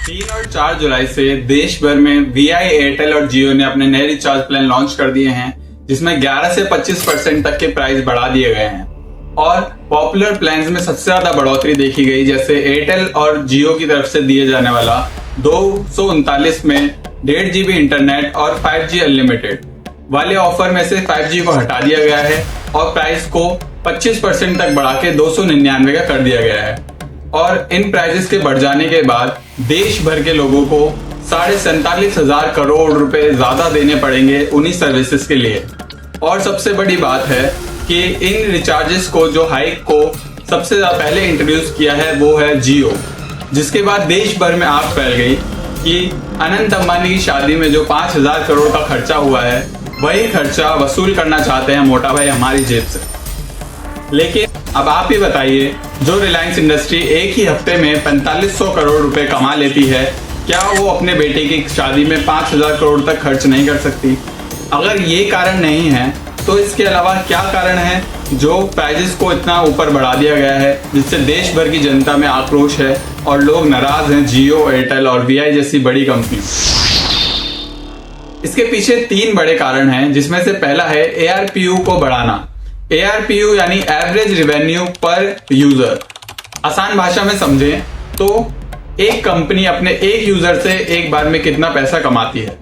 3 और 4 जुलाई से देश भर में वीआई, एयरटेल और जियो ने अपने नए रिचार्ज प्लान लॉन्च कर दिए हैं, जिसमें 11 से 25% तक के प्राइस बढ़ा दिए गए हैं। और पॉपुलर प्लान्स में सबसे ज्यादा बढ़ोतरी देखी गई, जैसे एयरटेल और जियो की तरफ से दिए जाने वाला 239 में 1.5 GB इंटरनेट और 5G अनलिमिटेड वाले ऑफर में से 5G को हटा दिया गया है और प्राइस को 25% तक बढ़ा के 299 का कर दिया गया है। और इन प्राइसेस के बढ़ जाने के बाद देश भर के लोगों को 47,500 करोड़ रुपए ज्यादा देने पड़ेंगे उन्हीं सर्विसेज के लिए। और सबसे बड़ी बात है कि इन रिचार्जेस को जो हाइक को सबसे ज्यादा पहले इंट्रोड्यूस किया है वो है जियो, जिसके बाद देश भर में आग फैल गई कि अनंत अंबानी की शादी में जो 5,000 करोड़ का खर्चा हुआ है वही खर्चा वसूल करना चाहते हैं मोटा भाई हमारी जेब से। लेकिन अब आप ही बताइए, जो रिलायंस इंडस्ट्री एक ही हफ्ते में 4500 करोड़ रुपए कमा लेती है, क्या वो अपने बेटे की शादी में 5,000 करोड़ तक खर्च नहीं कर सकती? अगर ये कारण नहीं है तो इसके अलावा क्या कारण है जो प्राइजेस को इतना ऊपर बढ़ा दिया गया है, जिससे देश भर की जनता में आक्रोश है और लोग नाराज हैं जियो, एयरटेल और वीआई जैसी बड़ी कंपनी। इसके पीछे 3 बड़े कारण हैं, जिसमें से पहला है ARPU को बढ़ाना। ARPU यानी एवरेज रेवेन्यू पर यूजर। आसान भाषा में समझें तो एक कंपनी अपने एक यूजर से एक बार में कितना पैसा कमाती है।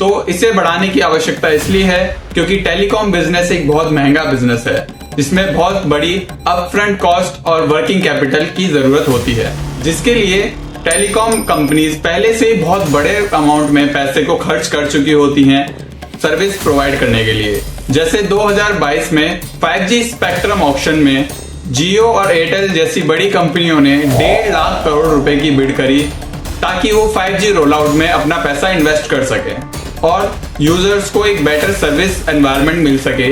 तो इसे बढ़ाने की आवश्यकता इसलिए है क्योंकि टेलीकॉम बिजनेस एक बहुत महंगा बिजनेस है, जिसमें बहुत बड़ी अपफ्रंट कॉस्ट और वर्किंग कैपिटल की जरूरत होती है, जिसके लिए टेलीकॉम कंपनीज पहले से ही बहुत बड़े अमाउंट में पैसे को खर्च कर चुकी होती हैं सर्विस प्रोवाइड करने के लिए। जैसे 2022 में 5G स्पेक्ट्रम ऑक्शन में जियो और एयरटेल जैसी बड़ी कंपनियों ने 1.5 लाख करोड़ रुपए की बिड करी ताकि वो 5G रोल आउट में अपना पैसा इन्वेस्ट कर सके और यूजर्स को एक बेटर सर्विस एनवायरनमेंट मिल सके।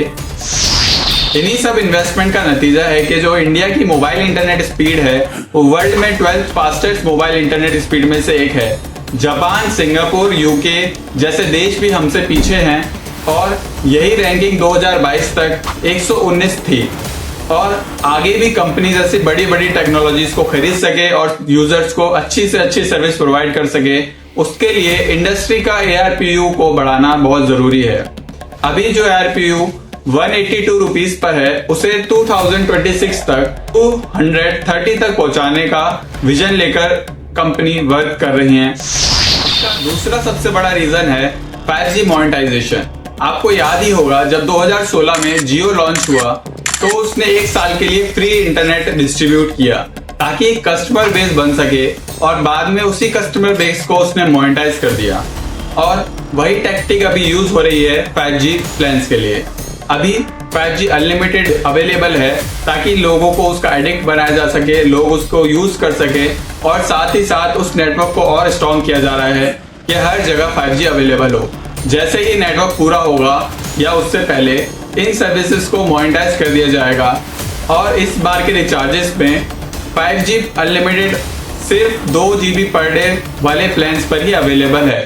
इन्हीं सब इन्वेस्टमेंट का नतीजा है कि जो इंडिया की मोबाइल इंटरनेट स्पीड है वो वर्ल्ड में 12th fastest mobile internet speed में से एक है। जापान, सिंगापुर, यूके जैसे देश भी हमसे पीछे हैं और यही रैंकिंग 2022 तक 119 थी। और आगे भी कंपनी जैसी बड़ी बड़ी टेक्नोलॉजीज को खरीद सके और यूजर्स को अच्छी से अच्छी सर्विस प्रोवाइड कर सके, उसके लिए इंडस्ट्री का ARPU को बढ़ाना बहुत जरूरी है। अभी जो ARPU 182 रुपीज पर है, उसे 2026 तक 230 तक पहुंचाने का विजन लेकर कंपनी वर्क कर रही है। दूसरा सबसे बड़ा रीजन है 5G मोनेटाइजेशन। आपको याद ही होगा जब 2016 में जियो लॉन्च हुआ तो उसने 1 साल के लिए फ्री इंटरनेट डिस्ट्रीब्यूट किया ताकि एक कस्टमर बेस बन सके और बाद में उसी कस्टमर बेस को उसने मोनेटाइज कर दिया। और वही टैक्टिक अभी यूज हो रही है 5G प्लान्स के लिए। अभी 5G अनलिमिटेड अवेलेबल है ताकि लोगों को उसका एडिक्ट बनाया जा सके, लोग उसको यूज कर सके और साथ ही साथ उस नेटवर्क को और स्ट्रॉन्ग किया जा रहा है कि हर जगह 5G अवेलेबल हो। जैसे ही नेटवर्क पूरा होगा या उससे पहले इन सर्विसेज को मोनेटाइज कर दिया जाएगा और इस बार के रिचार्जेस में 5G अनलिमिटेड सिर्फ 2 GB पर डे वाले प्लान्स पर ही अवेलेबल है,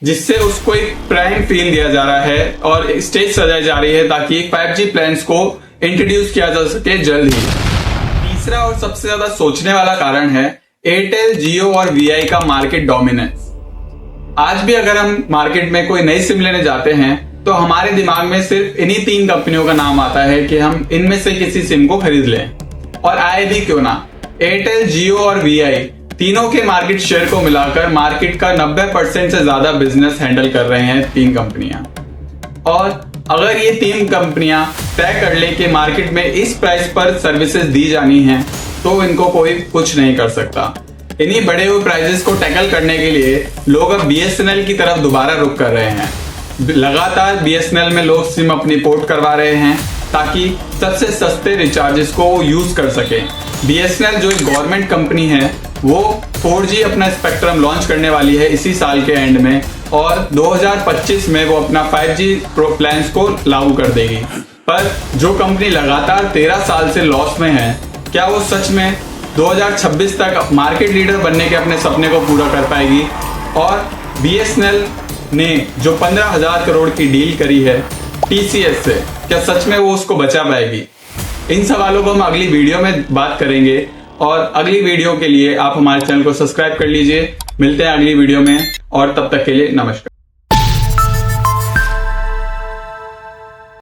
जिससे उसको एक प्राइम फील दिया जा रहा है और स्टेज सजाई जा रही है ताकि 5G प्लान्स को इंट्रोड्यूस किया जा सके जल्द ही। तीसरा और सबसे ज्यादा सोचने वाला कारण है एयरटेल, जियो और वीआई का मार्केट डोमिनेंस। आज भी अगर हम मार्केट में कोई नई सिम लेने जाते हैं तो हमारे दिमाग में सिर्फ इन्हीं 3 कंपनियों का नाम आता है कि हम इनमें से किसी सिम को खरीद लें, और आए भी क्यों ना। एयरटेल, जियो और वीआई तीनों के मार्केट शेयर को मिलाकर मार्केट का 90% से ज्यादा बिजनेस हैंडल कर रहे हैं 3 कंपनियां। और अगर ये 3 कंपनियां तय कर ले कि मार्केट में इस प्राइस पर सर्विसेज दी जानी है तो इनको कोई कुछ नहीं कर सकता। इन्हीं बढ़े हुए प्राइसेस को टैकल करने के लिए लोग अब BSNL की तरफ दोबारा रुख कर रहे हैं। लगातार BSNL में लोग सिम अपनी पोर्ट करवा रहे हैं ताकि सबसे सस्ते रिचार्जेस को यूज कर सके। BSNL जो एक गवर्नमेंट कंपनी है वो 4G अपना स्पेक्ट्रम लॉन्च करने वाली है इसी साल के एंड में और 2025 में वो अपना 5G प्रो प्लान्स को लागू कर देगी। पर जो कंपनी लगातार 13 साल से लॉस में है, क्या वो सच में 2026 तक मार्केट लीडर बनने के अपने सपने को पूरा कर पाएगी? और BSNL ने जो 15,000 करोड़ की डील करी है TCS से, क्या सच में वो उसको बचा पाएगी? इन सवालों को हम अगली वीडियो में बात करेंगे और अगली वीडियो के लिए आप हमारे चैनल को सब्सक्राइब कर लीजिए। मिलते हैं अगली वीडियो में और तब तक के लिए नमस्कार।